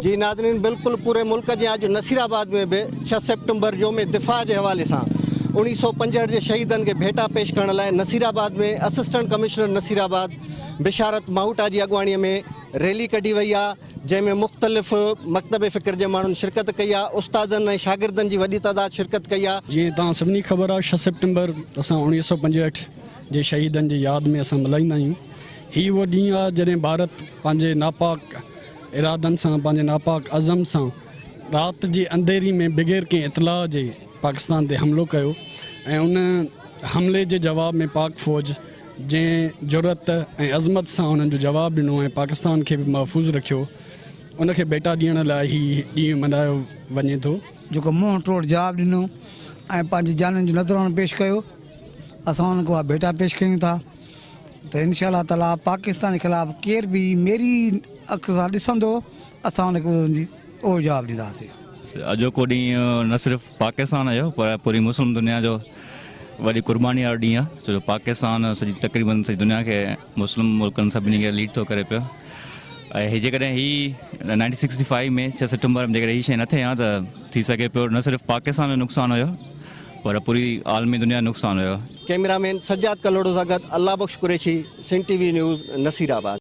जी नाज़रीन, बिल्कुल पूरे मुल्क जे अॼु नसीराबाद में भी 6 सितंबर जो में दिफ़ा के हवाले से 1965 के शहीदन के भेटा पेश करण लाइ नसीराबाद में असिस्टेंट कमिश्नर नसीराबाद बिशारत माहूटा की अगवाणी में रैली कढी वही है, जैमें मुख्तलिफ़ मकतब फ़िक्र के मानून शिरकत कई है, उस्तादन और शागिर्दन की वही तादाद शिरकत कई है। जी तव्हां सभिनी ख़बर है 6 सितंबर असां 1965 जे शहीदन जी याद में असां मल्हाईंदा आहियूं। ही वो ॾींहुं आहे जॾहिं भारत पंहिंजे नापाक इरादनि सां, पंहिंजे नापाक अज़म सां रात जी अंधेरी में बग़ैर कंहिं इतलाह जे पाकिस्तान ते हमिलो कयो ऐं उन हमले जे जवाब में पाक फ़ौज जंहिं जुरत ऐं अज़मत सां उन्हनि जो जवाबु ॾिनो ऐं पाकिस्तान खे बि महफ़ूज़ रखियो, उनखे बेटा ॾियण लाइ ही ॾींहुं मल्हायो वञे थो। जेको मुंहुं तोड़ जवाबु ॾिनो ऐं पंहिंजी जाननि जो नज़रानो पेश कयो, असां उनखे उहा भेटा पेश कयूं था त इंशाअल्लाह ताला पाकिस्तान के ख़िलाफ़ केर भी मेरी अख सां ॾिसंदो असां उनखे उहो जवाबु ॾींदासीं। अॼोको ॾींहुं न सिर्फ़ु पाकिस्तान जो पर पूरी मुस्लिम दुनिया जो वॾी कुर्बानी वारो ॾींहुं आहे, छो जो पाकिस्तान सॼी तक़रीबन सॼी दुनिया खे मुस्लिम मुल्कनि सभिनी खे लीड थो करे पियो। ऐं ही जेकॾहिं ही 1965 में 6 सितंबर में जेकॾहिं हीअ शइ न थिए हा त थी सघे पियो न सिर्फ़ु पाकिस्तान जो नुक़सानु हुयो पर पूरी आलमी दुनिया जो नुक़सानु हुयो। कैमरामैन सज्जाद कलोड़ो सां गॾु अल्लाह बख्श कुरैशी, सिंध टीवी न्यूज़ नसीराबाद।